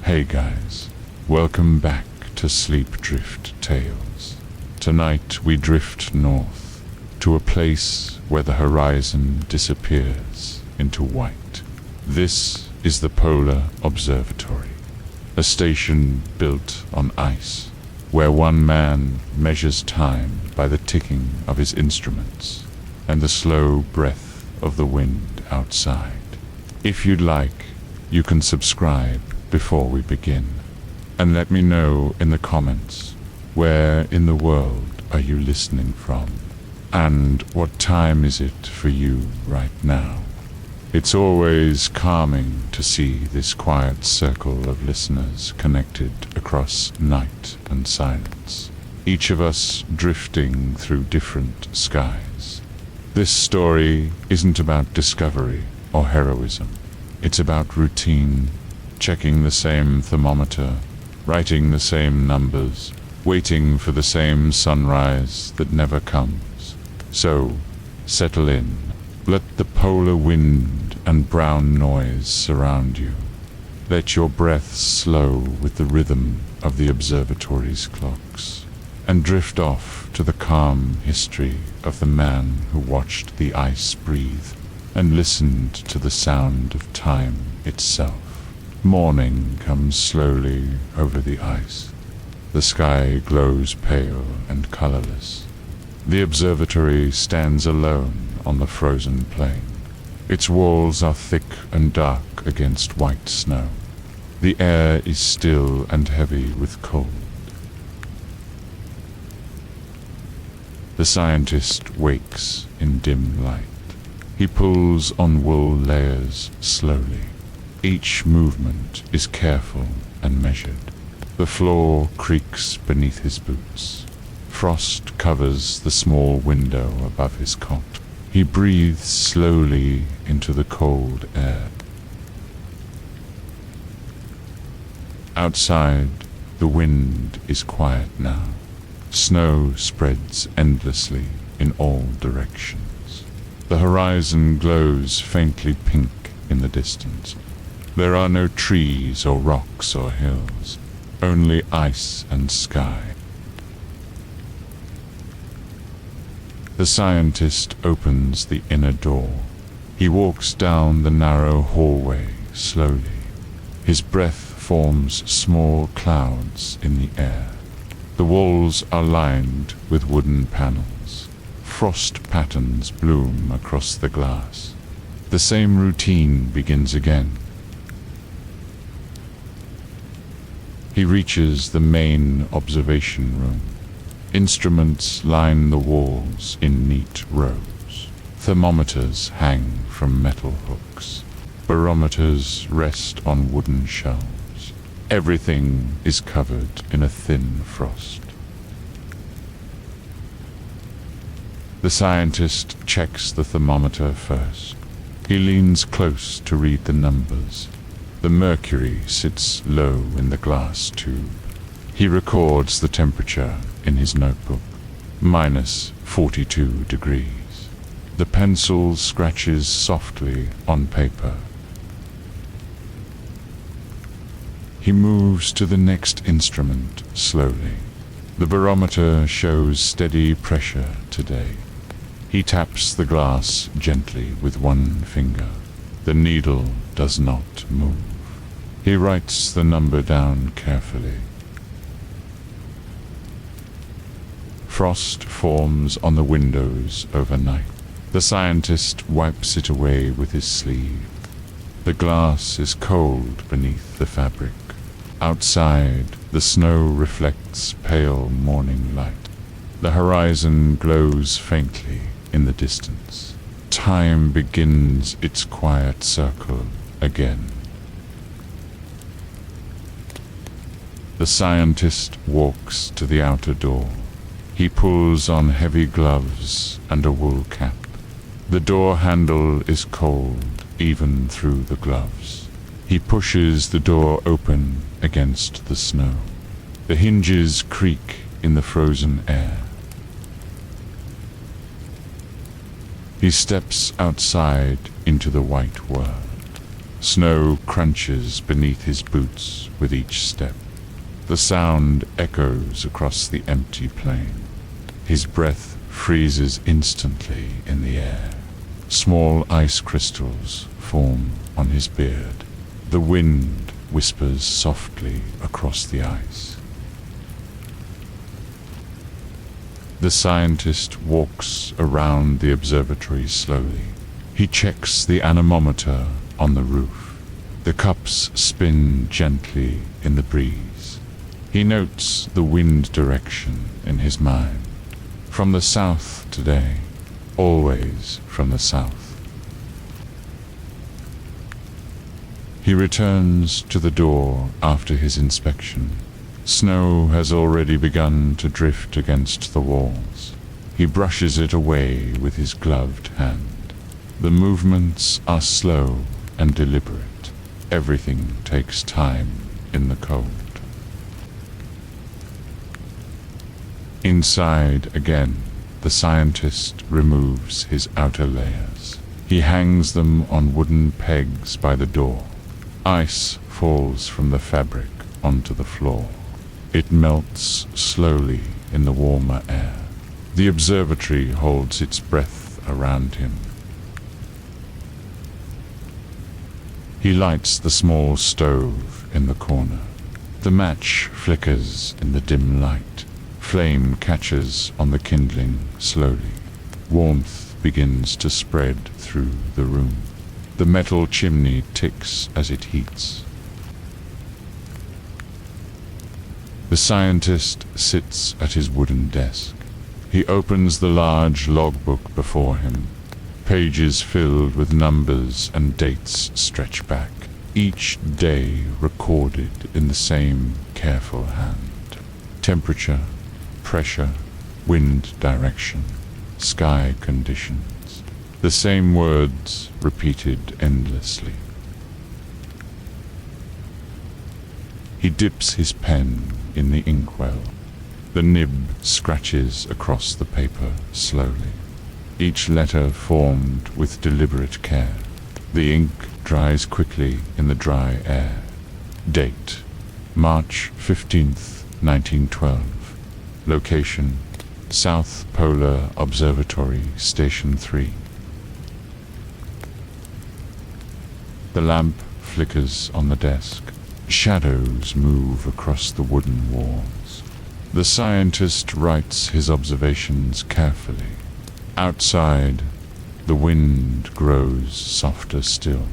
Hey guys, welcome back to Sleep Drift Tales. Tonight we drift north to a place where the horizon disappears into white. This is the Polar Observatory, a station built on ice, where one man measures time by the ticking of his instruments and the slow breath of the wind outside. If you'd like, you can subscribe before we begin, and let me know in the comments where in the world are you listening from, and what time is it for you right now. It's always calming to see this quiet circle of listeners connected across night and silence, each of us drifting through different skies. This story isn't about discovery or heroism. It's about routine, checking the same thermometer, writing the same numbers, waiting for the same sunrise that never comes. So, settle in. Let the polar wind and brown noise surround you. Let your breath slow with the rhythm of the observatory's clocks, and drift off to the calm history of the man who watched the ice breathe and listened to the sound of time itself. Morning comes slowly over the ice. The sky glows pale and colorless. The observatory stands alone on the frozen plain. Its walls are thick and dark against white snow. The air is still and heavy with cold. The scientist wakes in dim light. He pulls on wool layers slowly. Each movement is careful and measured. The floor creaks beneath his boots. Frost covers the small window above his cot. He breathes slowly into the cold air. Outside, the wind is quiet now. Snow spreads endlessly in all directions. The horizon glows faintly pink in the distance. There are no trees or rocks or hills, only ice and sky. The scientist opens the inner door. He walks down the narrow hallway slowly. His breath forms small clouds in the air. The walls are lined with wooden panels. Frost patterns bloom across the glass. The same routine begins again. He reaches the main observation room. Instruments line the walls in neat rows. Thermometers hang from metal hooks. Barometers rest on wooden shelves. Everything is covered in a thin frost. The scientist checks the thermometer first. He leans close to read the numbers. The mercury sits low in the glass tube. He records the temperature in his notebook. -42 degrees. The pencil scratches softly on paper. He moves to the next instrument slowly. The barometer shows steady pressure today. He taps the glass gently with one finger. The needle does not move. He writes the number down carefully. Frost forms on the windows overnight. The scientist wipes it away with his sleeve. The glass is cold beneath the fabric. Outside, the snow reflects pale morning light. The horizon glows faintly in the distance. Time begins its quiet circle again. The scientist walks to the outer door. He pulls on heavy gloves and a wool cap. The door handle is cold even through the gloves. He pushes the door open against the snow. The hinges creak in the frozen air. He steps outside into the white world. Snow crunches beneath his boots with each step. The sound echoes across the empty plain. His breath freezes instantly in the air. Small ice crystals form on his beard. The wind whispers softly across the ice. The scientist walks around the observatory slowly. He checks the anemometer on the roof. The cups spin gently in the breeze. He notes the wind direction in his mind. From the south today, always from the south. He returns to the door after his inspection. Snow has already begun to drift against the walls. He brushes it away with his gloved hand. The movements are slow and deliberate. Everything takes time in the cold. Inside again, the scientist removes his outer layers. He hangs them on wooden pegs by the door. Ice falls from the fabric onto the floor. It melts slowly in the warmer air. The observatory holds its breath around him. He lights the small stove in the corner. The match flickers in the dim light. Flame catches on the kindling slowly. Warmth begins to spread through the room. The metal chimney ticks as it heats. The scientist sits at his wooden desk. He opens the large logbook before him. Pages filled with numbers and dates stretch back, each day recorded in the same careful hand. Temperature, pressure, wind direction, sky conditions. The same words repeated endlessly. He dips his pen in the inkwell. The nib scratches across the paper slowly. Each letter formed with deliberate care. The ink dries quickly in the dry air. Date: March 15th, 1912. Location: South Polar Observatory, Station 3. The lamp flickers on the desk. Shadows move across the wooden walls. The scientist writes his observations carefully. Outside, the wind grows softer still.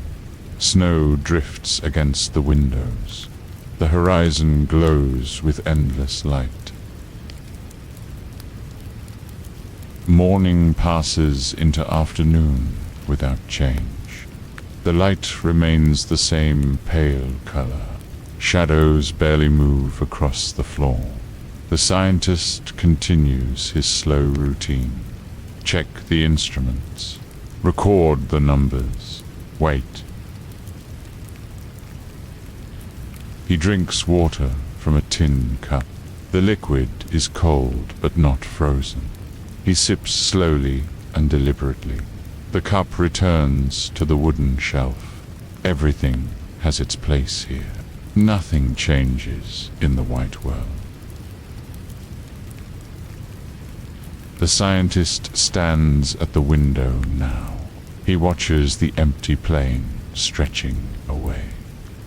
Snow drifts against the windows. The horizon glows with endless light. Morning passes into afternoon without change. The light remains the same pale color. Shadows barely move across the floor. The scientist continues his slow routine. Check the instruments. Record the numbers. Wait. He drinks water from a tin cup. The liquid is cold but not frozen. He sips slowly and deliberately. The cup returns to the wooden shelf. Everything has its place here. Nothing changes in the white world. The scientist stands at the window now. He watches the empty plain stretching away.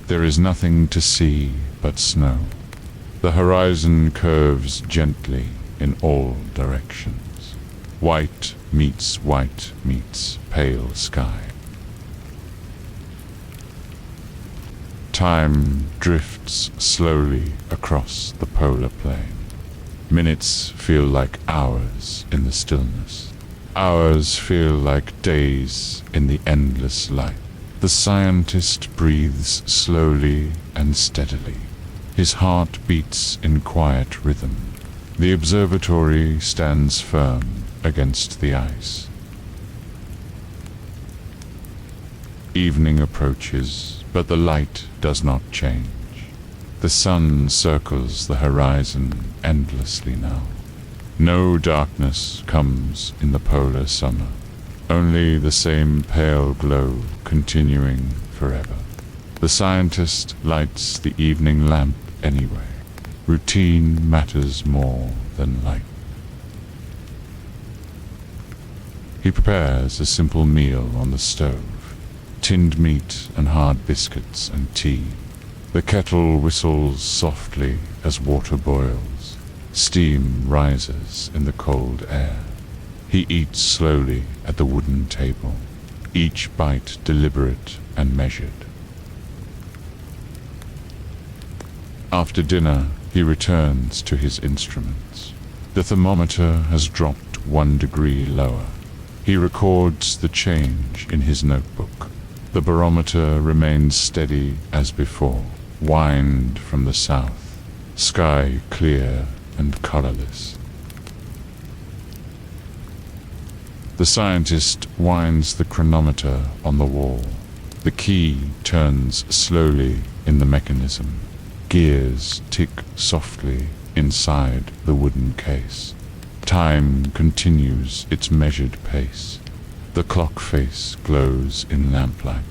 There is nothing to see but snow. The horizon curves gently in all directions. White meets pale sky. Time drifts slowly across the polar plain. Minutes feel like hours in the stillness. Hours feel like days in the endless light. The scientist breathes slowly and steadily. His heart beats in quiet rhythm. The observatory stands firm against the ice. Evening approaches, but the light does not change. The sun circles the horizon endlessly now. No darkness comes in the polar summer, only the same pale glow continuing forever. The scientist lights the evening lamp anyway. Routine matters more than light. He prepares a simple meal on the stove, tinned meat and hard biscuits and tea. The kettle whistles softly as water boils. Steam rises in the cold air. He eats slowly at the wooden table, each bite deliberate and measured. After dinner, he returns to his instruments. The thermometer has dropped 1 degree lower. He records the change in his notebook. The barometer remains steady as before. Wind from the south. Sky clear and colorless. The scientist winds the chronometer on the wall. The key turns slowly in the mechanism. Gears tick softly inside the wooden case. Time continues its measured pace. The clock face glows in lamplight.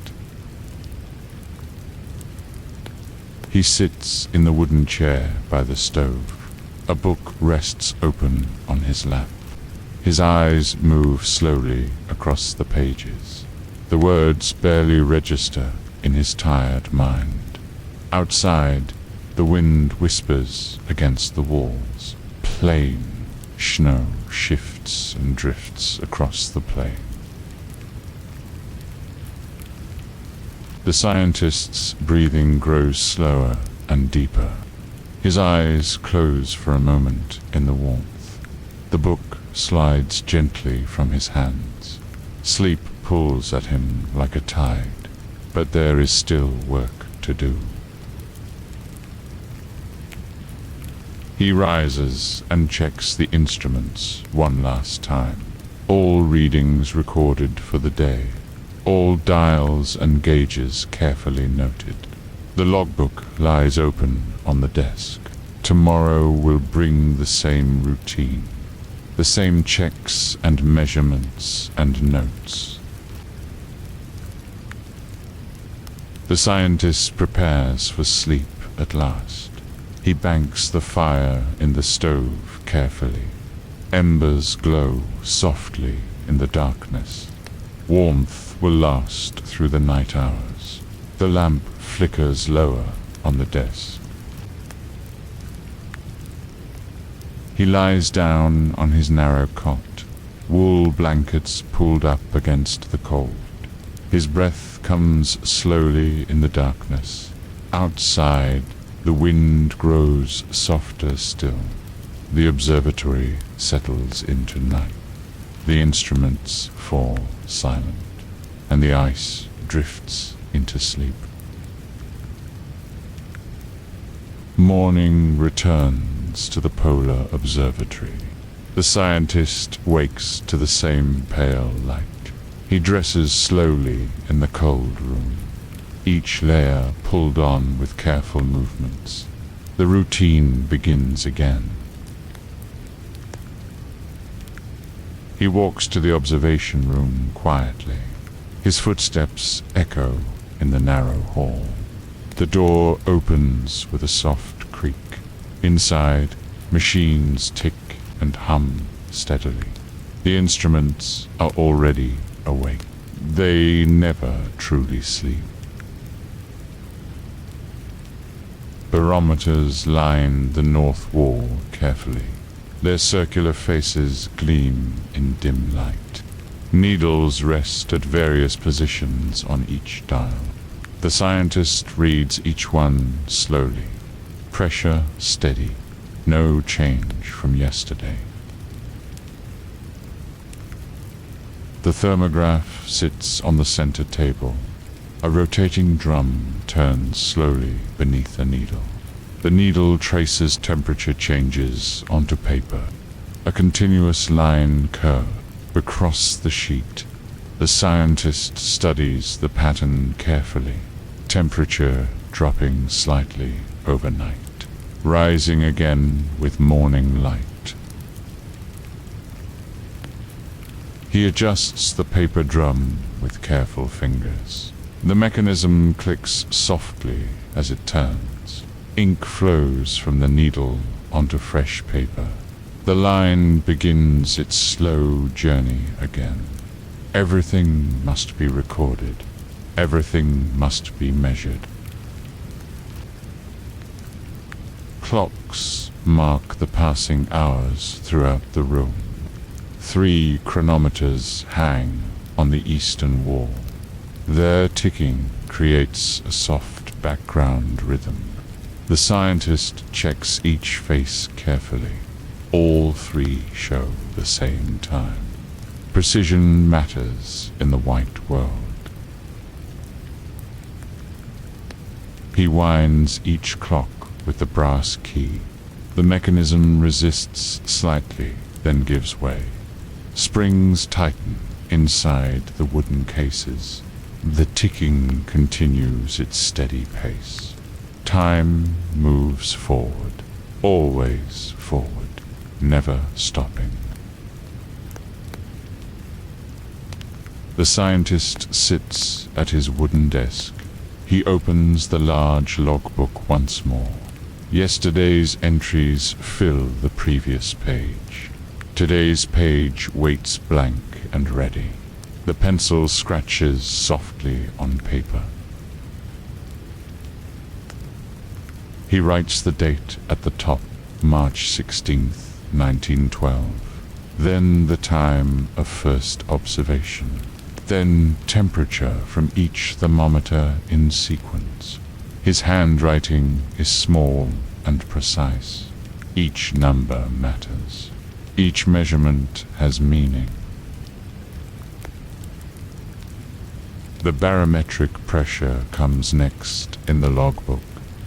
He sits in the wooden chair by the stove. A book rests open on his lap. His eyes move slowly across the pages. The words barely register in his tired mind. Outside, the wind whispers against the walls. Plain. Snow shifts and drifts across the plain. The scientist's breathing grows slower and deeper. His eyes close for a moment in the warmth. The book slides gently from his hands. Sleep pulls at him like a tide, but there is still work to do. He rises and checks the instruments one last time. All readings recorded for the day. All dials and gauges carefully noted. The logbook lies open on the desk. Tomorrow will bring the same routine, the same checks and measurements and notes. The scientist prepares for sleep at last. He banks the fire in the stove carefully. Embers glow softly in the darkness. Warmth will last through the night hours. The lamp flickers lower on the desk. He lies down on his narrow cot, wool blankets pulled up against the cold. His breath comes slowly in the darkness. Outside, the wind grows softer still. The observatory settles into night. The instruments fall silent, and the ice drifts into sleep. Morning returns to the polar observatory. The scientist wakes to the same pale light. He dresses slowly in the cold room, each layer pulled on with careful movements. The routine begins again. He walks to the observation room quietly. His footsteps echo in the narrow hall. The door opens with a soft creak. Inside, machines tick and hum steadily. The instruments are already awake. They never truly sleep. Barometers line the north wall carefully. Their circular faces gleam in dim light. Needles rest at various positions on each dial. The scientist reads each one slowly. Pressure steady. No change from yesterday. The thermograph sits on the center table. A rotating drum turns slowly beneath a needle. The needle traces temperature changes onto paper. A continuous line curves across the sheet. The scientist studies the pattern carefully. Temperature dropping slightly overnight, rising again with morning light. He adjusts the paper drum with careful fingers. The mechanism clicks softly as it turns. Ink flows from the needle onto fresh paper. The line begins its slow journey again. Everything must be recorded. Everything must be measured. Clocks mark the passing hours throughout the room. 3 chronometers hang on the eastern wall. Their ticking creates a soft background rhythm. The scientist checks each face carefully. All 3 show the same time. Precision matters in the white world. He winds each clock with the brass key. The mechanism resists slightly, then gives way. Springs tighten inside the wooden cases. The ticking continues its steady pace. Time moves forward, always forward, never stopping. The scientist sits at his wooden desk. He opens the large logbook once more. Yesterday's entries fill the previous page. Today's page waits blank and ready. The pencil scratches softly on paper. He writes the date at the top, March 16th, 1912. Then the time of first observation. Then temperature from each thermometer in sequence. His handwriting is small and precise. Each number matters. Each measurement has meaning. The barometric pressure comes next in the logbook,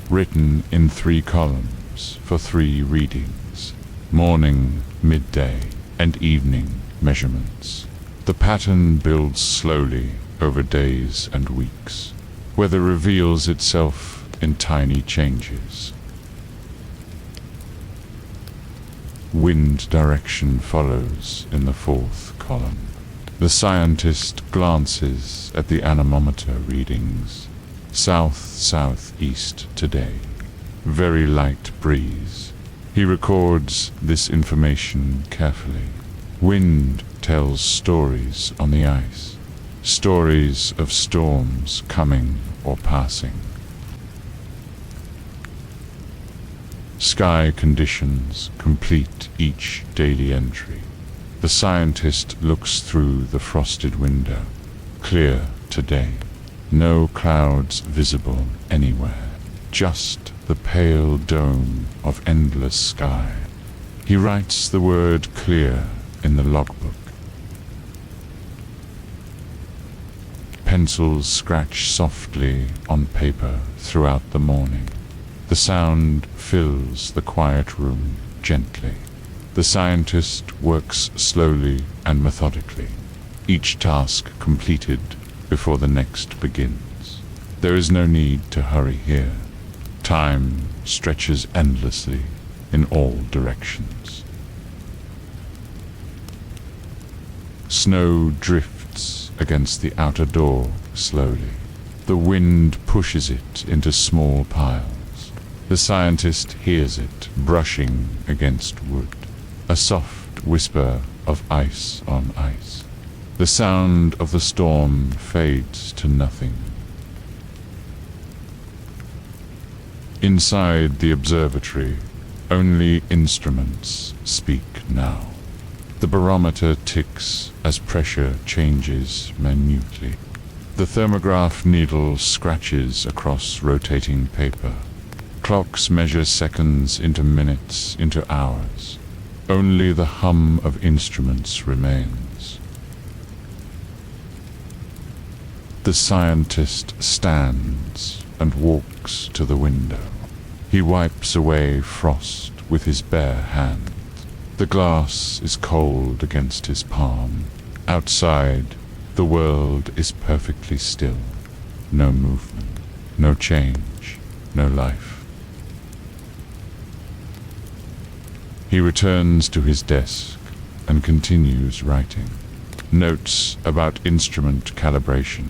written in 3 columns for 3 readings: morning, midday, and evening measurements. The pattern builds slowly over days and weeks. Weather reveals itself in tiny changes. Wind direction follows in the 4th column. The scientist glances at the anemometer readings. South-southeast today. Very light breeze. He records this information carefully. Wind tells stories on the ice. Stories of storms coming or passing. Sky conditions complete each daily entry. The scientist looks through the frosted window. Clear today. No clouds visible anywhere. Just the pale dome of endless sky. He writes the word clear in the logbook. Pencils scratch softly on paper throughout the morning. The sound fills the quiet room gently. The scientist works slowly and methodically, each task completed before the next begins. There is no need to hurry here. Time stretches endlessly in all directions. Snow drifts against the outer door slowly. The wind pushes it into small piles. The scientist hears it brushing against wood. A soft whisper of ice on ice. The sound of the storm fades to nothing. Inside the observatory, only instruments speak now. The barometer ticks as pressure changes minutely. The thermograph needle scratches across rotating paper. Clocks measure seconds into minutes, into hours. Only the hum of instruments remains. The scientist stands and walks to the window. He wipes away frost with his bare hand. The glass is cold against his palm. Outside, the world is perfectly still. No movement, no change, no life. He returns to his desk and continues writing. Notes about instrument calibration,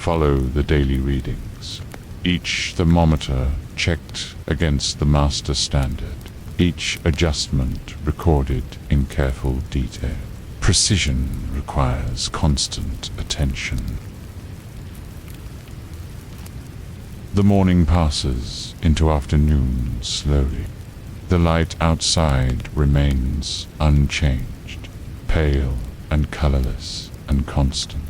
follow the daily readings. Each thermometer checked against the master standard. Each adjustment recorded in careful detail. Precision requires constant attention. The morning passes into afternoon slowly. The light outside remains unchanged, pale and colorless and constant.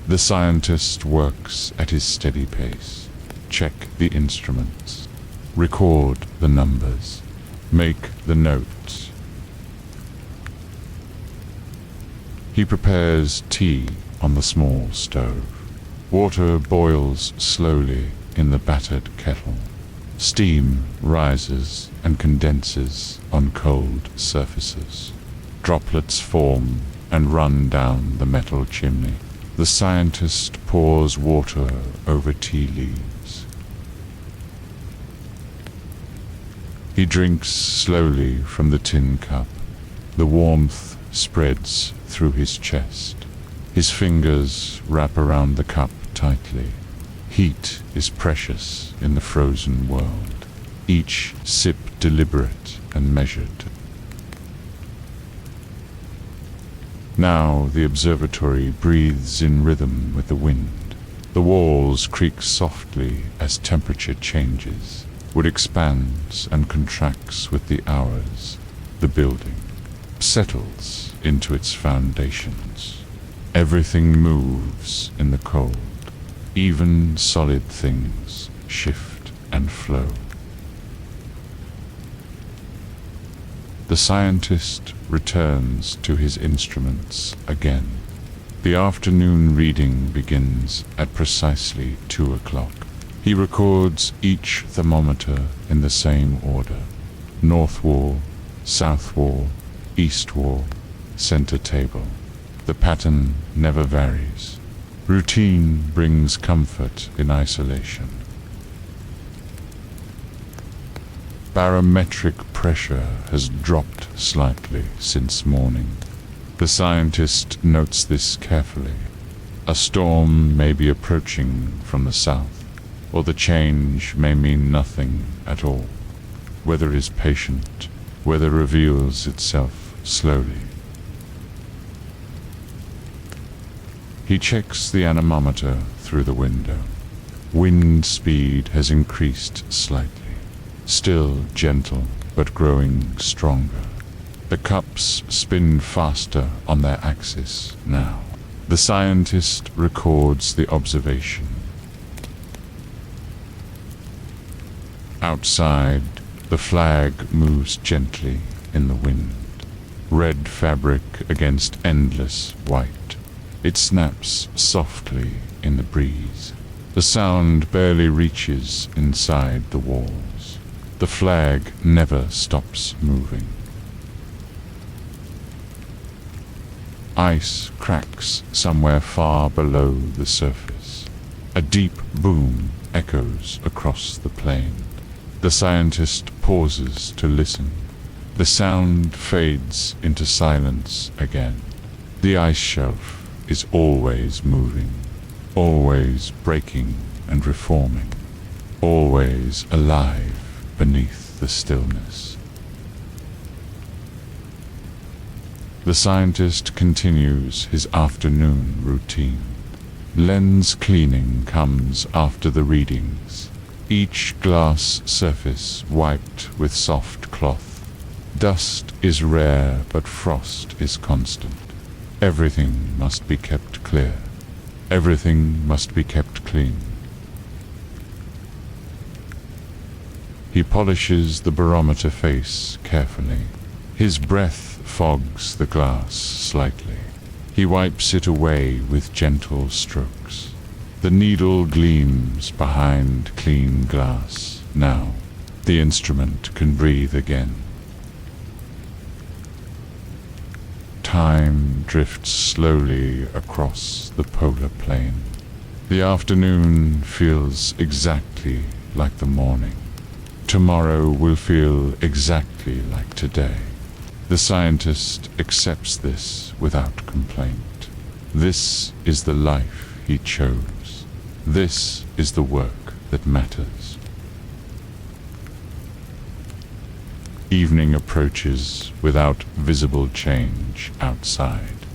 The scientist works at his steady pace. Check the instruments, record the numbers, make the notes. He prepares tea on the small stove. Water boils slowly in the battered kettle. Steam rises and condenses on cold surfaces. Droplets form and run down the metal chimney. The scientist pours water over tea leaves. He drinks slowly from the tin cup. The warmth spreads through his chest. His fingers wrap around the cup tightly. Heat is precious in the frozen world. Each sip deliberate and measured. Now the observatory breathes in rhythm with the wind. The walls creak softly as temperature changes. Wood expands and contracts with the hours. The building settles into its foundations. Everything moves in the cold. Even solid things shift and flow. The scientist returns to his instruments again. The afternoon reading begins at precisely 2 o'clock. He records each thermometer in the same order: north wall, south wall, east wall, center table. The pattern never varies. Routine brings comfort in isolation. Barometric pressure has dropped slightly since morning. The scientist notes this carefully. A storm may be approaching from the south, or the change may mean nothing at all. Weather is patient. Weather reveals itself slowly. He checks the anemometer through the window. Wind speed has increased slightly. Still gentle, but growing stronger. The cups spin faster on their axis now. The scientist records the observation. Outside, the flag moves gently in the wind. Red fabric against endless white. It snaps softly in the breeze. The sound barely reaches inside the walls. The flag never stops moving. Ice cracks somewhere far below the surface. A deep boom echoes across the plain. The scientist pauses to listen. The sound fades into silence again. The ice shelf is always moving, always breaking and reforming, always alive beneath the stillness. The scientist continues his afternoon routine. Lens cleaning comes after the readings. Each glass surface wiped with soft cloth. Dust is rare, but frost is constant. Everything must be kept clear. Everything must be kept clean. He polishes the barometer face carefully. His breath fogs the glass slightly. He wipes it away with gentle strokes. The needle gleams behind clean glass. Now, the instrument can breathe again. Time drifts slowly across the polar plain. The afternoon feels exactly like the morning. Tomorrow will feel exactly like today. The scientist accepts this without complaint. This is the life he chose. This is the work that matters. Evening approaches without visible change outside.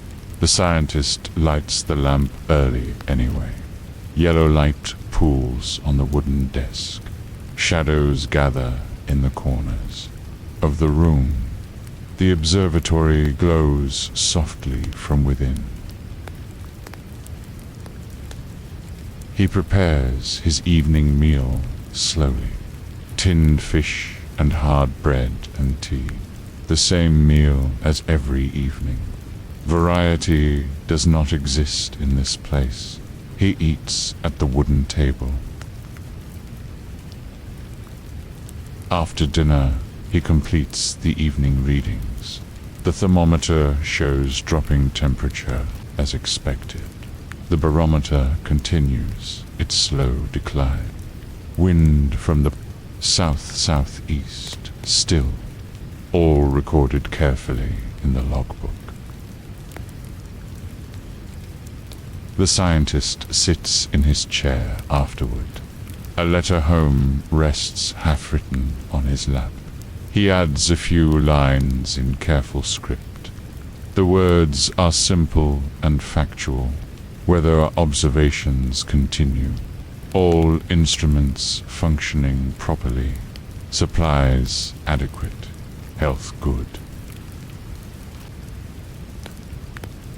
The scientist lights the lamp early anyway. Yellow light pools on the wooden desk. Shadows gather in the corners of the room. The observatory glows softly from within. He prepares his evening meal slowly. Tinned fish and hard bread and tea. The same meal as every evening. Variety does not exist in this place. He eats at the wooden table. After dinner, he completes the evening readings. The thermometer shows dropping temperature as expected. The barometer continues its slow decline. Wind from the south-southeast, still, all recorded carefully in the logbook. The scientist sits in his chair afterward. A letter home rests half-written on his lap. He adds a few lines in careful script. The words are simple and factual. Weather observations continue. All instruments functioning properly. Supplies adequate. Health good.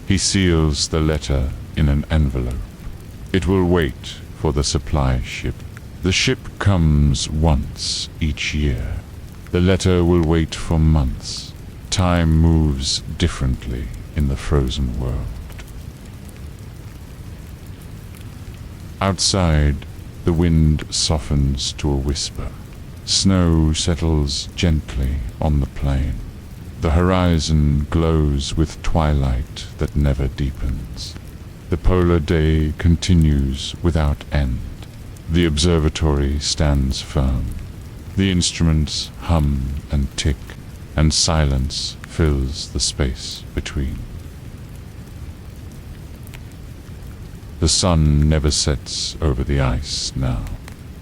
He seals the letter in an envelope. It will wait for the supply ship. The ship comes once each year. The letter will wait for months. Time moves differently in the frozen world. Outside, the wind softens to a whisper. Snow settles gently on the plain. The horizon glows with twilight that never deepens. The polar day continues without end. The observatory stands firm. The instruments hum and tick, and silence fills the space between. The sun never sets over the ice now.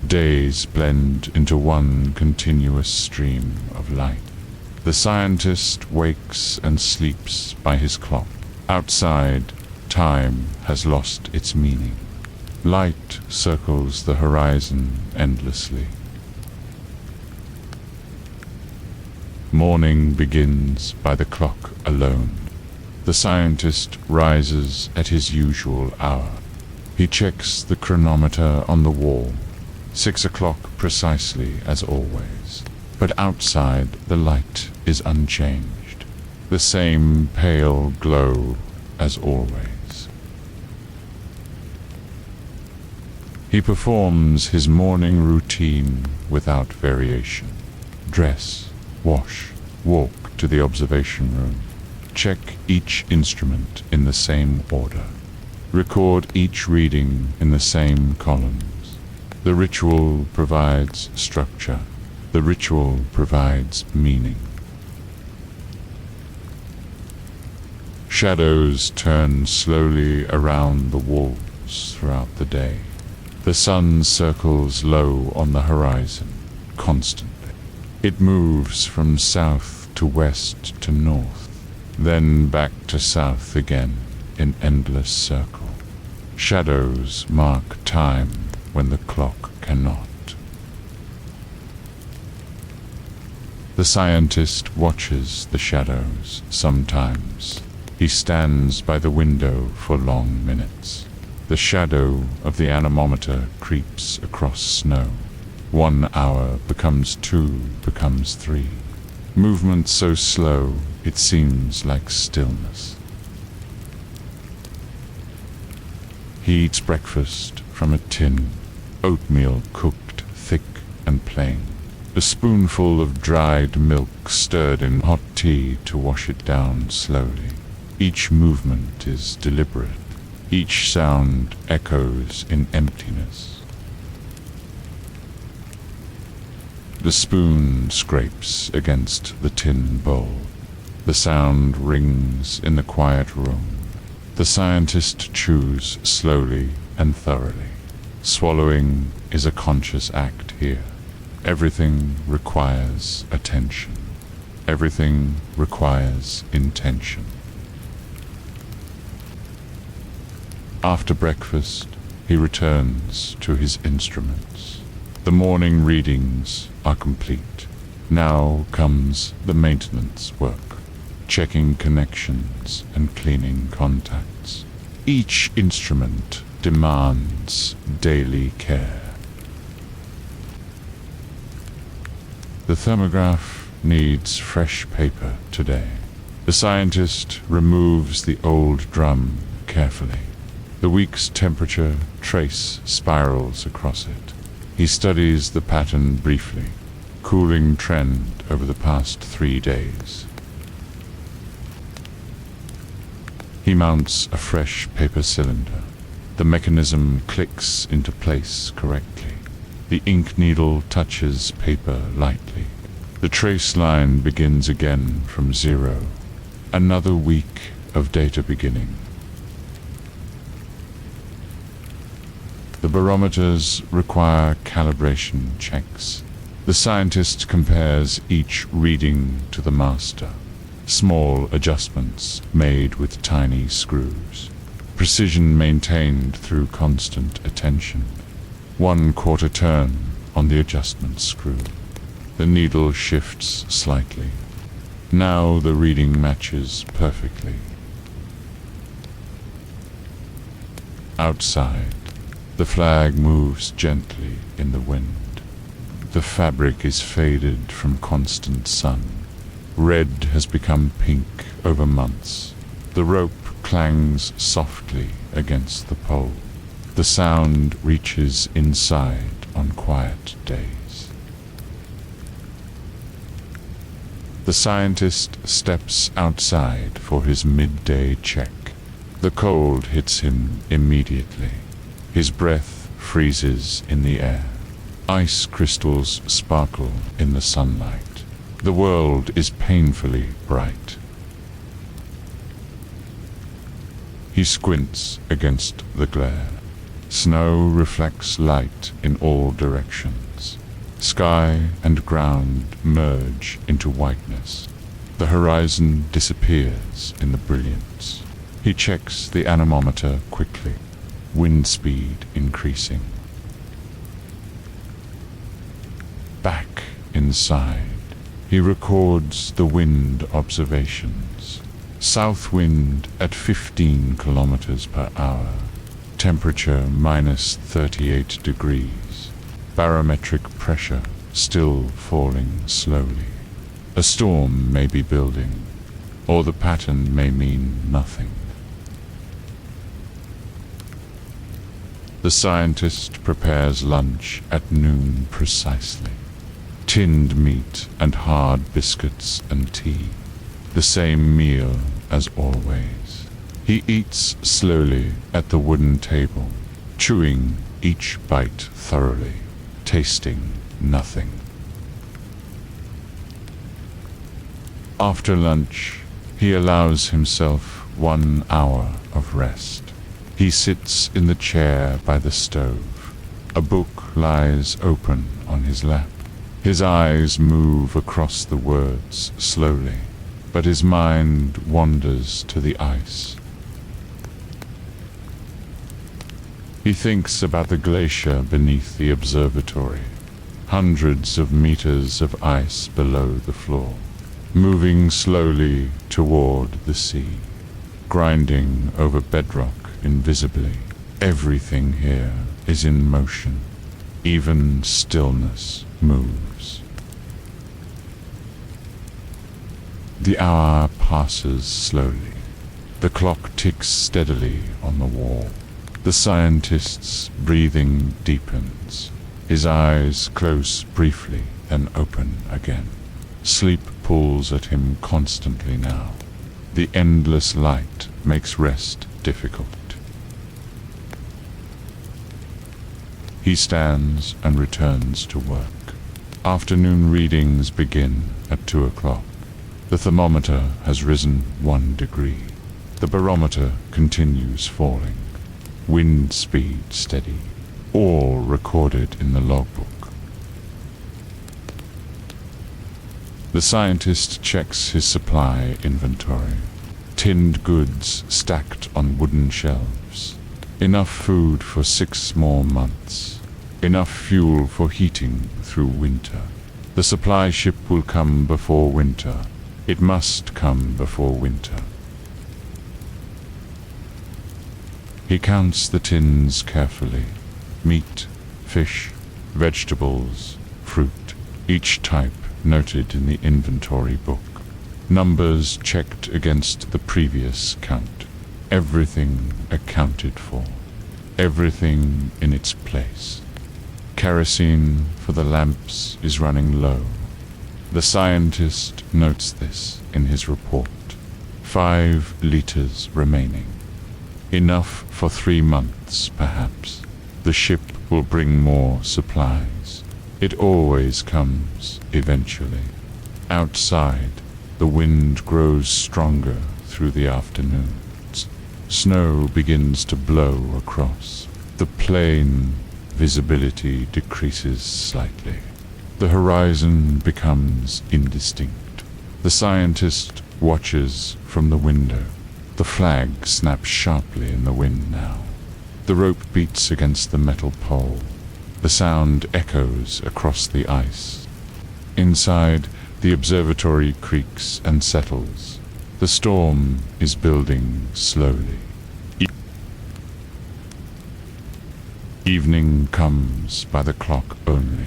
Days blend into one continuous stream of light. The scientist wakes and sleeps by his clock. Outside, time has lost its meaning. Light circles the horizon endlessly. Morning begins by the clock alone. The scientist rises at his usual hour. He checks the chronometer on the wall. 6 o'clock precisely as always. But outside the light is unchanged. The same pale glow as always. He performs his morning routine without variation. Dress, wash, walk to the observation room. Check each instrument in the same order. Record each reading in the same columns. The ritual provides structure. The ritual provides meaning. Shadows turn slowly around the walls throughout the day. The sun circles low on the horizon, constantly. It moves from south to west to north, then back to south again in endless circle. Shadows mark time when the clock cannot. The scientist watches the shadows sometimes. He stands by the window for long minutes. The shadow of the anemometer creeps across snow. 1 hour becomes 2, becomes 3. Movement so slow it seems like stillness. He eats breakfast from a tin, oatmeal cooked thick and plain. A spoonful of dried milk stirred in hot tea to wash it down slowly. Each movement is deliberate. Each sound echoes in emptiness. The spoon scrapes against the tin bowl. The sound rings in the quiet room. The scientist chews slowly and thoroughly. Swallowing is a conscious act here. Everything requires attention. Everything requires intention. After breakfast, he returns to his instruments. The morning readings are complete. Now comes the maintenance work, checking connections and cleaning contacts. Each instrument demands daily care. The thermograph needs fresh paper today. The scientist removes the old drum carefully. The week's temperature trace spirals across it. He studies the pattern briefly, cooling trend over the past 3 days. He mounts a fresh paper cylinder. The mechanism clicks into place correctly. The ink needle touches paper lightly. The trace line begins again from 0. Another week of data beginning. The barometers require calibration checks. The scientist compares each reading to the master. Small adjustments made with tiny screws. Precision maintained through constant attention. 1/4 turn on the adjustment screw. The needle shifts slightly. Now the reading matches perfectly. Outside, the flag moves gently in the wind. The fabric is faded from constant sun. Red has become pink over months. The rope clangs softly against the pole. The sound reaches inside on quiet days. The scientist steps outside for his midday check. The cold hits him immediately. His breath freezes in the air. Ice crystals sparkle in the sunlight. The world is painfully bright. He squints against the glare. Snow reflects light in all directions. Sky and ground merge into whiteness. The horizon disappears in the brilliance. He checks the anemometer quickly. Wind speed increasing. Back inside, he records the wind observations. South wind at 15 kilometers per hour. Temperature minus 38 degrees. Barometric pressure still falling slowly. A storm may be building, or the pattern may mean nothing. The scientist prepares lunch at noon precisely. Tinned meat and hard biscuits and tea. The same meal as always. He eats slowly at the wooden table, chewing each bite thoroughly, tasting nothing. After lunch, he allows himself 1 hour of rest. He sits in the chair by the stove. A book lies open on his lap. His eyes move across the words slowly, but his mind wanders to the ice. He thinks about the glacier beneath the observatory. Hundreds of meters of ice below the floor, moving slowly toward the sea, grinding over bedrock invisibly. Everything here is in motion. Even stillness moves. The hour passes slowly. The clock ticks steadily on the wall. The scientist's breathing deepens. His eyes close briefly, then open again. Sleep pulls at him constantly now. The endless light makes rest difficult. He stands and returns to work. Afternoon readings begin at 2 o'clock. The thermometer has risen 1 degree. The barometer continues falling. Wind speed steady. all recorded in the logbook. The scientist checks his supply inventory. Tinned goods stacked on wooden shelves. Enough food for 6 more months. Enough fuel for heating through winter. The supply ship will come before winter. It must come before winter. He counts the tins carefully. Meat, fish, vegetables, fruit, each type noted in the inventory book. Numbers checked against the previous count. Everything accounted for. Everything in its place. Kerosene for the lamps is running low. The scientist notes this in his report. 5 liters remaining. Enough for 3 months, perhaps. The ship will bring more supplies. It always comes, eventually. Outside, the wind grows stronger through the afternoons. Snow begins to blow across. The plain visibility decreases slightly. The horizon becomes indistinct. The scientist watches from the window. The flag snaps sharply in the wind now. The rope beats against the metal pole. The sound echoes across the ice. Inside, the observatory creaks and settles. The storm is building slowly. Evening comes by the clock only.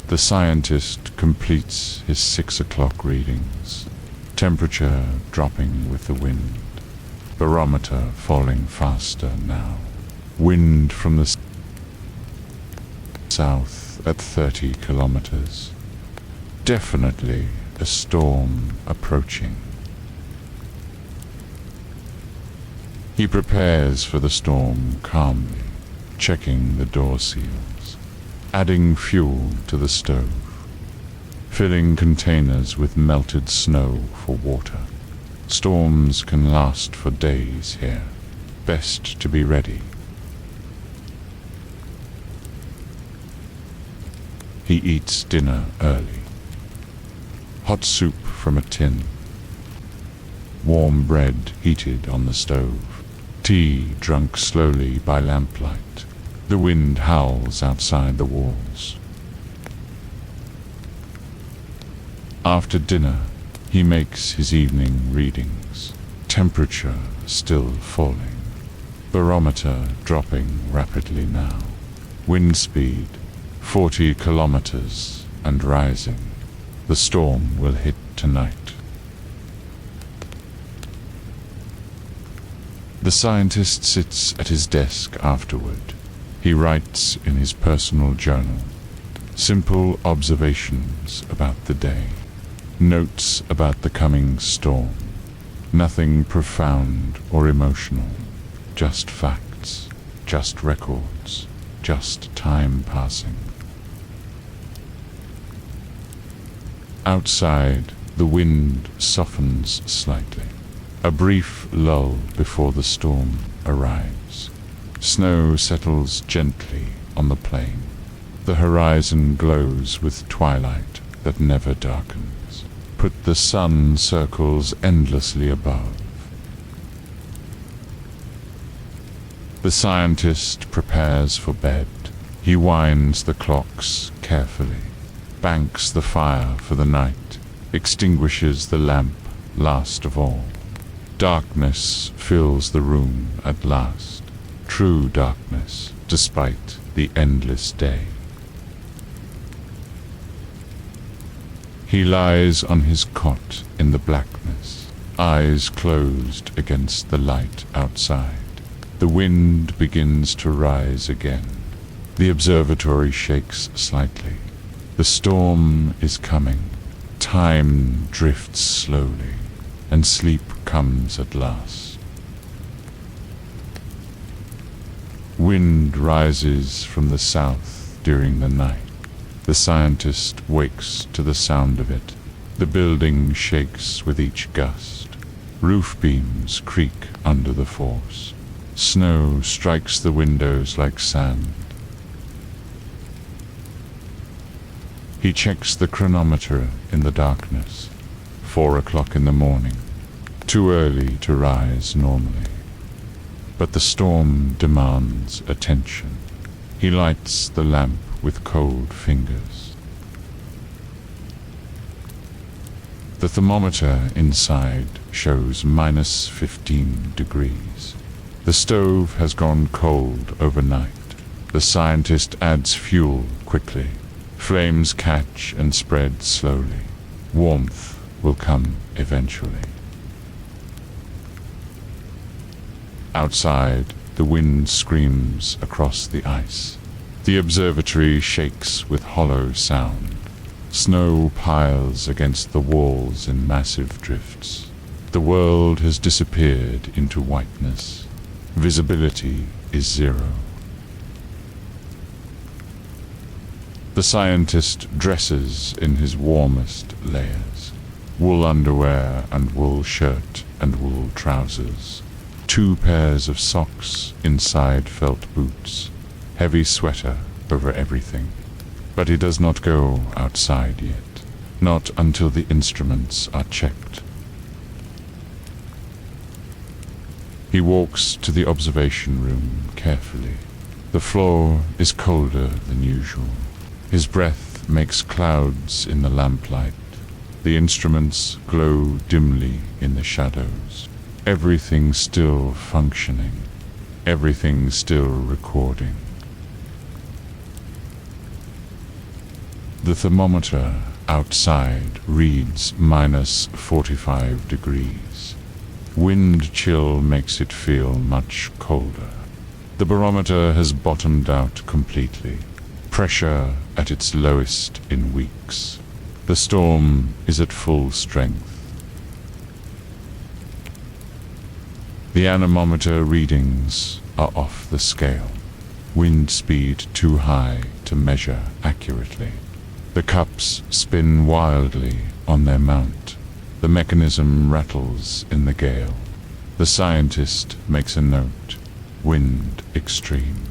The scientist completes his 6 o'clock readings. Temperature dropping with the wind. Barometer falling faster now. Wind from the south at 30 kilometers. Definitely a storm approaching. He prepares for the storm calmly, checking the door seals, adding fuel to the stove, filling containers with melted snow for water. Storms can last for days here. Best to be ready. He eats dinner early. Hot soup from a tin. Warm bread heated on the stove. Tea drunk slowly by lamplight. The wind howls outside the walls. After dinner, he makes his evening readings. Temperature still falling. Barometer dropping rapidly now. Wind speed 40 kilometers and rising. The storm will hit tonight. The scientist sits at his desk afterward. He writes in his personal journal. Simple observations about the day. Notes about the coming storm. Nothing profound or emotional. Just facts. Just records. Just time passing. Outside, the wind softens slightly. A brief lull before the storm arrives. Snow settles gently on the plain. The horizon glows with twilight that never darkens. But the sun circles endlessly above. The scientist prepares for bed. He winds the clocks carefully, banks the fire for the night, extinguishes the lamp last of all. Darkness fills the room at last. True darkness, despite the endless day. He lies on his cot in the blackness, eyes closed against the light outside. The wind begins to rise again. The observatory shakes slightly. The storm is coming. Time drifts slowly, and sleep comes at last. Wind rises from the south during the night. The scientist wakes to the sound of it. The building shakes with each gust. Roof beams creak under the force. Snow strikes the windows like sand. He checks the chronometer in the darkness. 4 o'clock in the morning. Too early to rise normally. But the storm demands attention. He lights the lamp with cold fingers. The thermometer inside shows minus 15 degrees. The stove has gone cold overnight. The scientist adds fuel quickly. Flames catch and spread slowly. Warmth will come eventually. Outside, the wind screams across the ice. The observatory shakes with hollow sound. Snow piles against the walls in massive drifts. The world has disappeared into whiteness. Visibility is zero. The scientist dresses in his warmest layers. Wool underwear and wool shirt and wool trousers. 2 pairs of socks inside felt boots. Heavy sweater over everything. But he does not go outside yet. Not until the instruments are checked. He walks to the observation room carefully. The floor is colder than usual. His breath makes clouds in the lamplight. The instruments glow dimly in the shadows. Everything still functioning. Everything still recording. The thermometer outside reads minus 45 degrees. Wind chill makes it feel much colder. The barometer has bottomed out completely. Pressure at its lowest in weeks. The storm is at full strength. The anemometer readings are off the scale. Wind speed too high to measure accurately. The cups spin wildly on their mount. The mechanism rattles in the gale. The scientist makes a note. Wind extreme.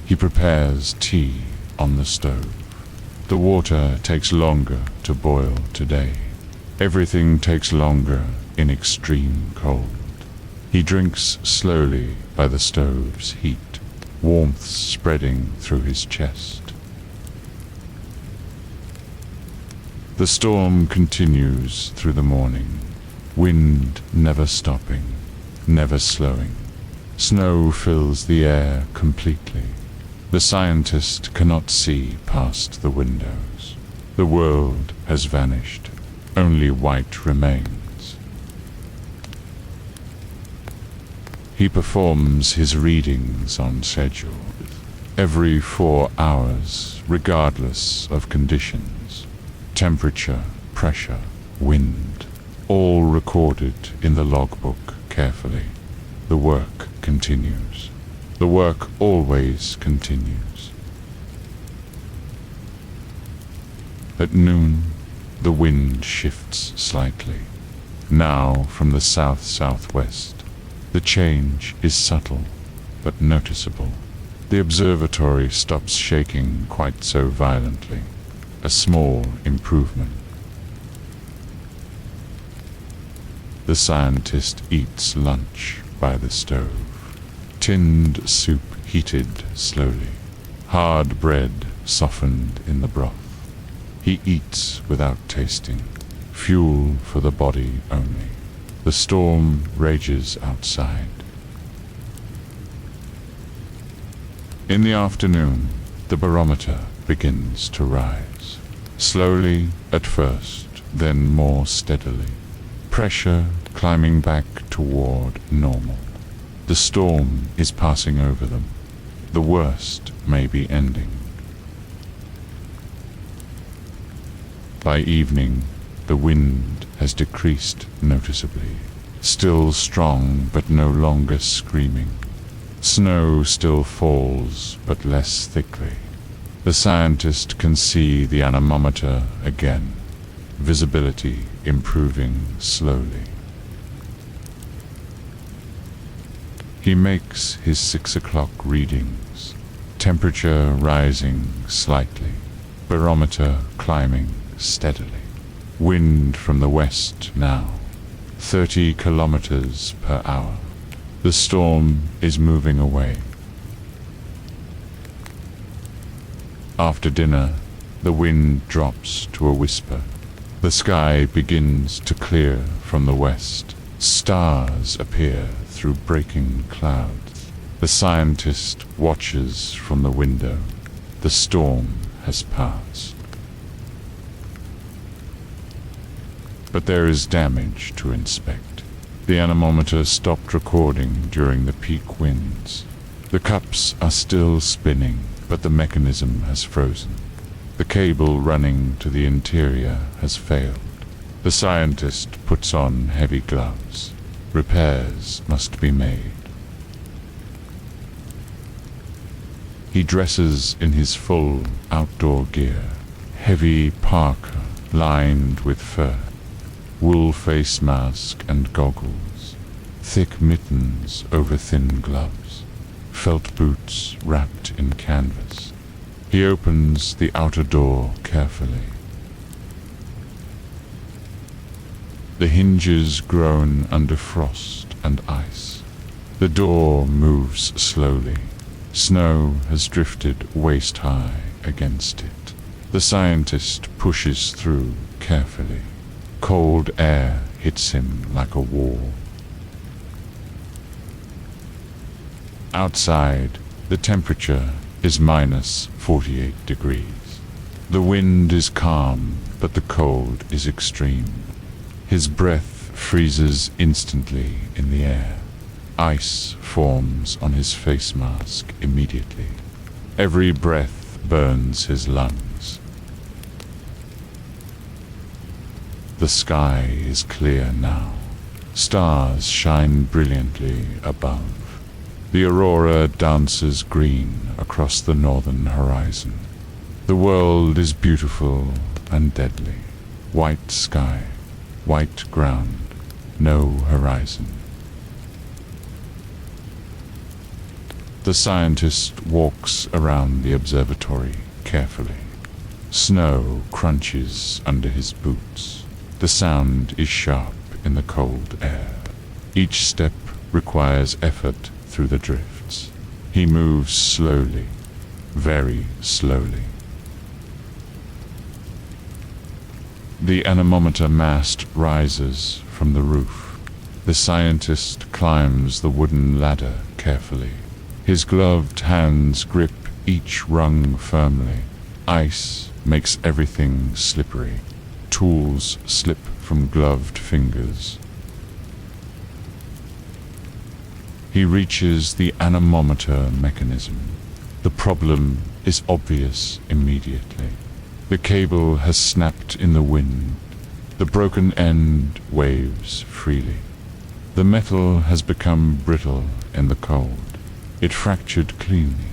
He prepares tea on the stove. The water takes longer to boil today. Everything takes longer in extreme cold. He drinks slowly by the stove's heat, warmth spreading through his chest. The storm continues through the morning. Wind never stopping, never slowing. Snow fills the air completely. The scientist cannot see past the windows. The world has vanished. Only white remains. He performs his readings on schedule. Every 4 hours, regardless of conditions. Temperature, pressure, wind. All recorded in the logbook carefully. The work continues. The work always continues. At noon, the wind shifts slightly. Now from the south-southwest. The change is subtle, but noticeable. The observatory stops shaking quite so violently. A small improvement. The scientist eats lunch by the stove. Tinned soup heated slowly. Hard bread softened in the broth. He eats without tasting. Fuel for the body only. The storm rages outside. In the afternoon, the barometer begins to rise. Slowly at first, then more steadily. Pressure climbing back toward normal. The storm is passing over them. The worst may be ending. By evening, the wind has decreased noticeably. Still strong, but no longer screaming. Snow still falls, but less thickly. The scientist can see the anemometer again. Visibility improving slowly. He makes his 6 o'clock readings. Temperature rising slightly. Barometer climbing steadily. Wind from the west now. 30 kilometers per hour. The storm is moving away. After dinner, the wind drops to a whisper. The sky begins to clear from the west. Stars appear through breaking clouds. The scientist watches from the window. The storm has passed. But there is damage to inspect. The anemometer stopped recording during the peak winds. The cups are still spinning, but the mechanism has frozen. The cable running to the interior has failed. The scientist puts on heavy gloves. Repairs must be made. He dresses in his full outdoor gear. Heavy parka lined with fur. Wool face mask and goggles. Thick mittens over thin gloves. Felt boots wrapped in canvas. He opens the outer door carefully. The hinges groan under frost and ice. The door moves slowly. Snow has drifted waist-high against it. The scientist pushes through carefully. Cold air hits him like a wall. Outside, the temperature is minus 48 degrees. The wind is calm, but the cold is extreme. His breath freezes instantly in the air. Ice forms on his face mask immediately. Every breath burns his lungs. The sky is clear now. Stars shine brilliantly above. The aurora dances green across the northern horizon. The world is beautiful and deadly. White sky, white ground, no horizon. The scientist walks around the observatory carefully. Snow crunches under his boots. The sound is sharp in the cold air. Each step requires effort through the drifts. He moves slowly, very slowly. The anemometer mast rises from the roof. The scientist climbs the wooden ladder carefully. His gloved hands grip each rung firmly. Ice makes everything slippery. Tools slip from gloved fingers. He reaches the anemometer mechanism. The problem is obvious immediately. The cable has snapped in the wind. The broken end waves freely. The metal has become brittle in the cold. It fractured cleanly.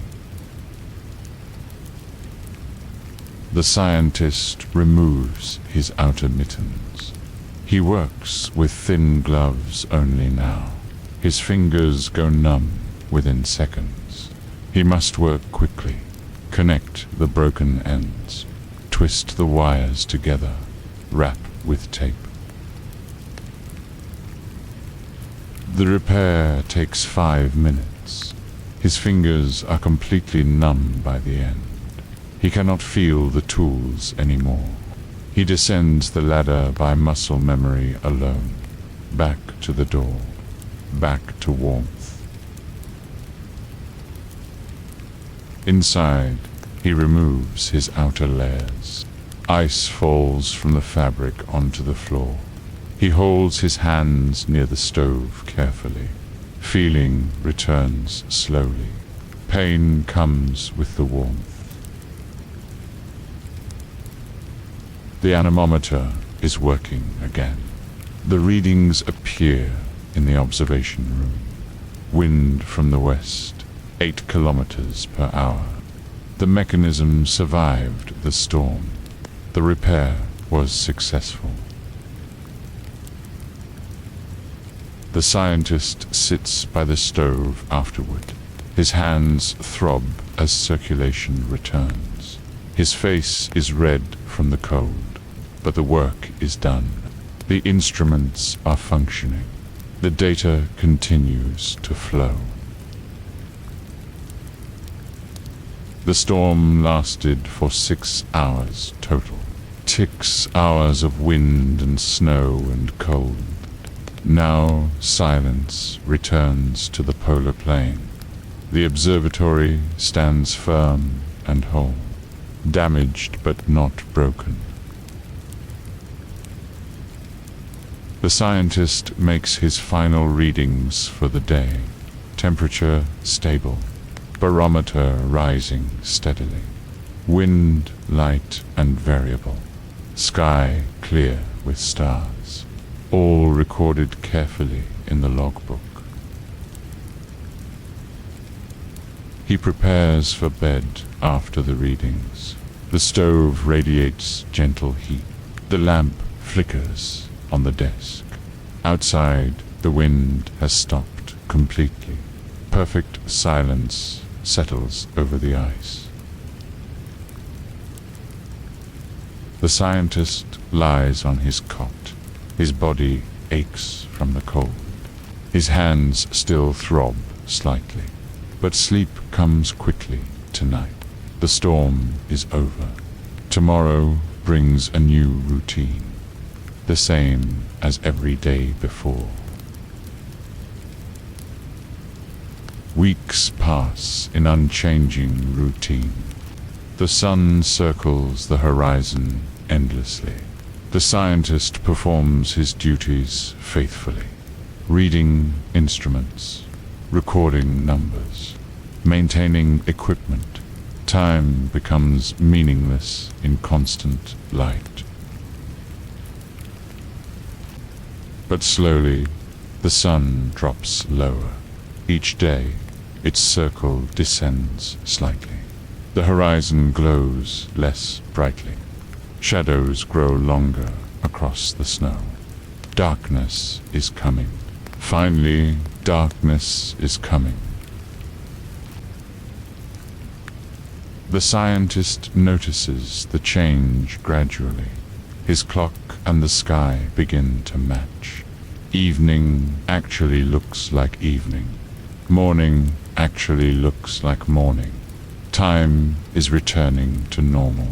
The scientist removes his outer mittens. He works with thin gloves only now. His fingers go numb within seconds. He must work quickly, connect the broken ends, twist the wires together, wrap with tape. The repair takes 5 minutes. His fingers are completely numb by the end. He cannot feel the tools anymore. He descends the ladder by muscle memory alone, back to the door, back to warmth. Inside, he removes his outer layers. Ice falls from the fabric onto the floor. He holds his hands near the stove carefully. Feeling returns slowly. Pain comes with the warmth. The anemometer is working again. The readings appear in the observation room. Wind from the west, 8 kilometers per hour. The mechanism survived the storm. The repair was successful. The scientist sits by the stove afterward. His hands throb as circulation returns. His face is red from the cold, but the work is done. The instruments are functioning. The data continues to flow. The storm lasted for 6 hours total. 6 hours of wind and snow and cold. Now silence returns to the polar plain. The observatory stands firm and whole, damaged but not broken. The scientist makes his final readings for the day. Temperature stable. Barometer rising steadily. Wind light and variable. Sky clear with stars. All recorded carefully in the logbook. He prepares for bed after the readings. The stove radiates gentle heat. The lamp flickers on the desk. Outside, the wind has stopped completely. Perfect silence settles over the ice. The scientist lies on his cot. His body aches from the cold. His hands still throb slightly, but sleep comes quickly tonight. The storm is over. Tomorrow brings a new routine, the same as every day before. Weeks pass in unchanging routine. The sun circles the horizon endlessly. The scientist performs his duties faithfully, reading instruments, recording numbers, maintaining equipment. Time becomes meaningless in constant light. But slowly, the sun drops lower. Each day, its circle descends slightly. The horizon glows less brightly. Shadows grow longer across the snow. Darkness is coming. Finally, darkness is coming. The scientist notices the change gradually. His clock and the sky begin to match. Evening actually looks like evening. Morning actually looks like morning. Time is returning to normal.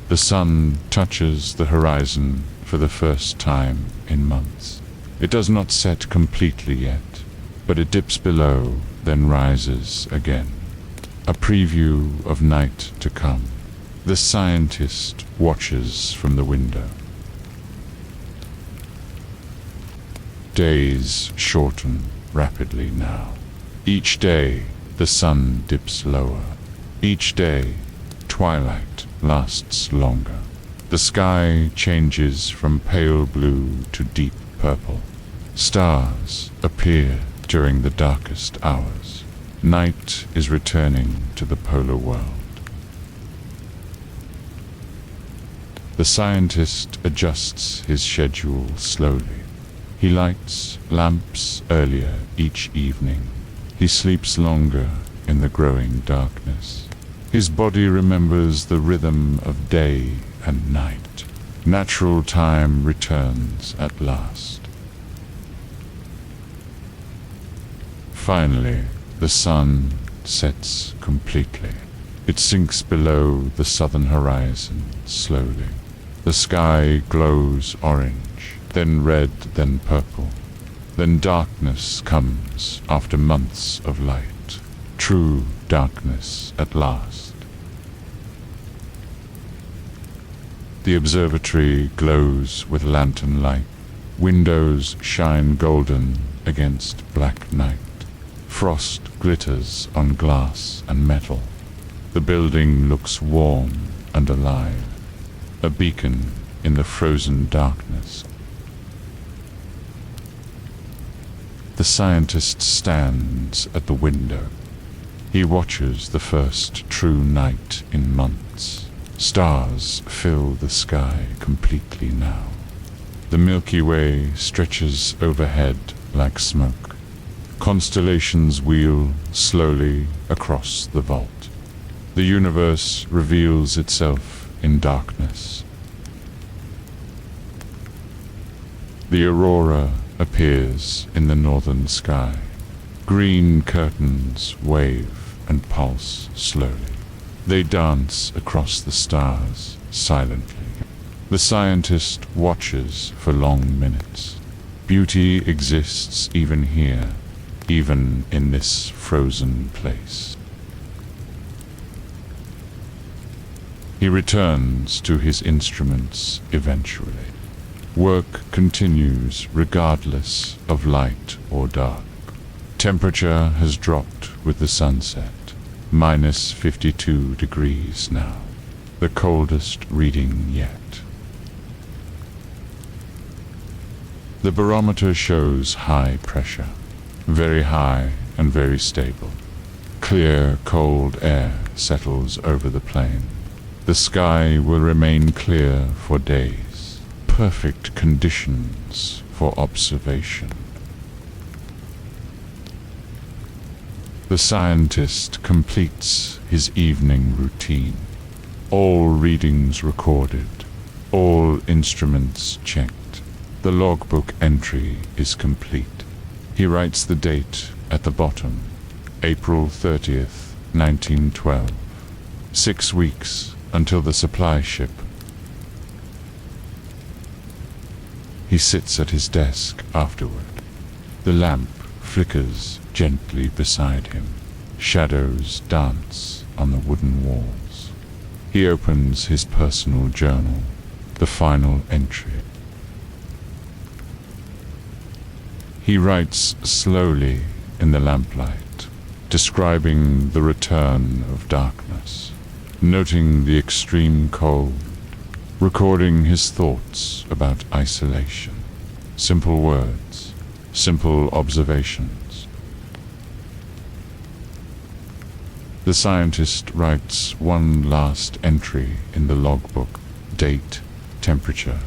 The sun touches the horizon for the first time in months. It does not set completely yet, but it dips below, then rises again. A preview of night to come. The scientist watches from the window. Days shorten rapidly now. Each day, the sun dips lower. Each day, twilight lasts longer. The sky changes from pale blue to deep purple. Stars appear during the darkest hours. Night is returning to the polar world. The scientist adjusts his schedule slowly. He lights lamps earlier each evening. He sleeps longer in the growing darkness. His body remembers the rhythm of day and night. Natural time returns at last. Finally, the sun sets completely. It sinks below the southern horizon slowly. The sky glows orange, then red, then purple. Then darkness comes after months of light. True darkness at last. The observatory glows with lantern light. Windows shine golden against black night. Frost glitters on glass and metal. The building looks warm and alive. A beacon in the frozen darkness. The scientist stands at the window. He watches the first true night in months. Stars fill the sky completely now. The Milky Way stretches overhead like smoke. Constellations wheel slowly across the vault. The universe reveals itself in darkness. The aurora appears in the northern sky. Green curtains wave and pulse slowly. They dance across the stars silently. The scientist watches for long minutes. Beauty exists even here, even in this frozen place. He returns to his instruments eventually. Work continues regardless of light or dark. Temperature has dropped with the sunset. Minus 52 degrees now. The coldest reading yet. The barometer shows high pressure. Very high and very stable. Clear, cold air settles over the plain. The sky will remain clear for days. Perfect conditions for observation. The scientist completes his evening routine. All readings recorded. All instruments checked. The logbook entry is complete. He writes the date at the bottom, April 30th, 1912. 6 weeks until the supply ship. He sits at his desk afterward. The lamp flickers gently beside him. Shadows dance on the wooden walls. He opens his personal journal, the final entry. He writes slowly in the lamplight, describing the return of darkness, noting the extreme cold, recording his thoughts about isolation. Simple words, simple observations. The scientist writes one last entry in the logbook, date, temperature,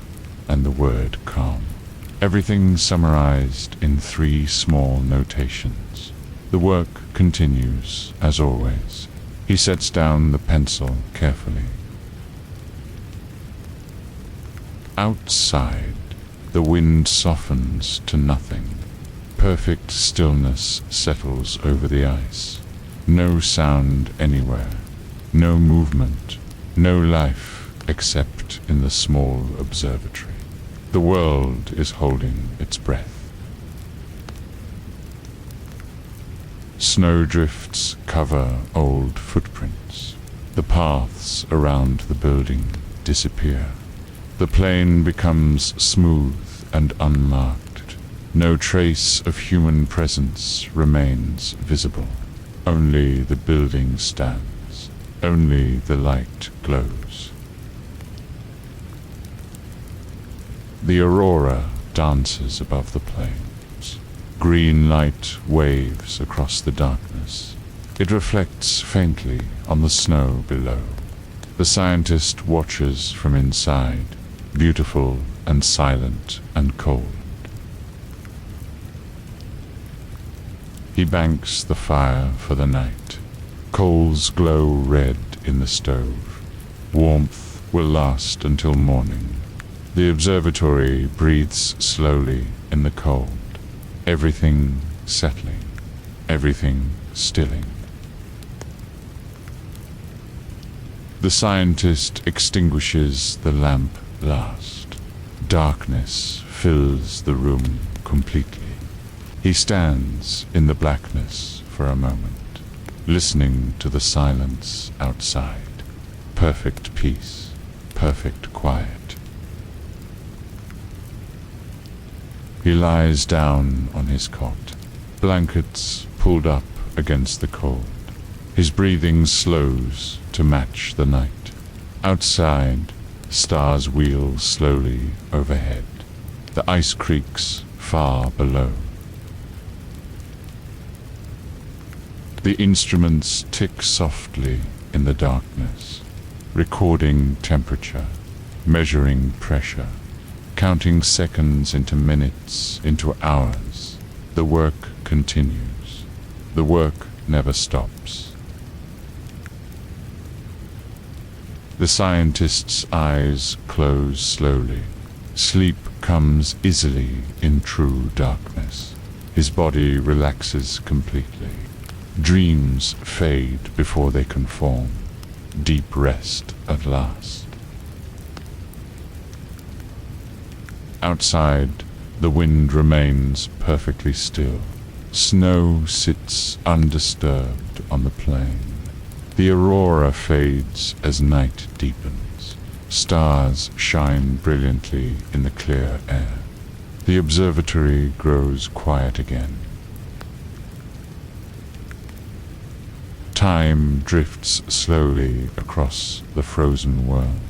and the word calm. Everything summarized in 3 small notations. The work continues, as always. He sets down the pencil carefully. Outside, the wind softens to nothing. Perfect stillness settles over the ice. No sound anywhere. No movement. No life except in the small observatory. The world is holding its breath. Snowdrifts cover old footprints. The paths around the building disappear. The plain becomes smooth and unmarked. No trace of human presence remains visible. Only the building stands. Only the light glows. The aurora dances above the plains. Green light waves across the darkness. It reflects faintly on the snow below. The scientist watches from inside, beautiful and silent and cold. He banks the fire for the night. Coals glow red in the stove. Warmth will last until morning. The observatory breathes slowly in the cold. Everything settling. Everything stilling. The scientist extinguishes the lamp last. Darkness fills the room completely. He stands in the blackness for a moment, listening to the silence outside. Perfect peace, perfect quiet. He lies down on his cot, blankets pulled up against the cold. His breathing slows to match the night. Outside, stars wheel slowly overhead. The ice creaks far below. The instruments tick softly in the darkness, recording temperature, measuring pressure, counting seconds into minutes, into hours. The work continues. The work never stops. The scientist's eyes close slowly. Sleep comes easily in true darkness. His body relaxes completely. Dreams fade before they can form. Deep rest at last. Outside, the wind remains perfectly still. Snow sits undisturbed on the plain. The aurora fades as night deepens. Stars shine brilliantly in the clear air. The observatory grows quiet again. Time drifts slowly across the frozen world.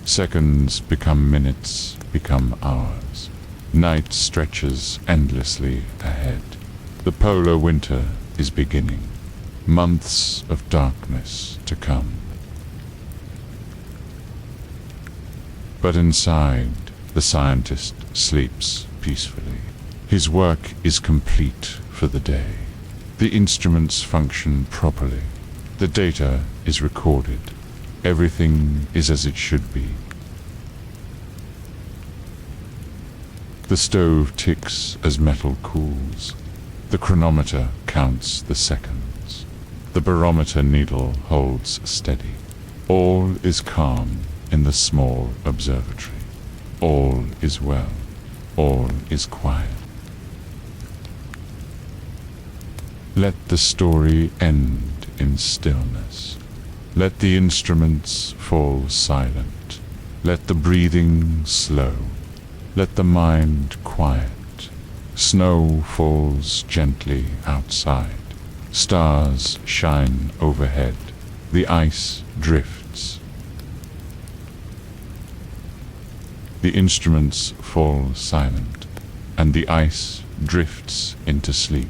Seconds become minutes, become hours. Night stretches endlessly ahead. The polar winter is beginning. Months of darkness to come. But inside, the scientist sleeps peacefully. His work is complete for the day. The instruments function properly. The data is recorded. Everything is as it should be. The stove ticks as metal cools. The chronometer counts the seconds. The barometer needle holds steady. All is calm in the small observatory. All is well. All is quiet. Let the story end in stillness. Let the instruments fall silent. Let the breathing slow. Let the mind quiet. Snow falls gently outside. Stars shine overhead. The ice drifts. The instruments fall silent, and the ice drifts into sleep.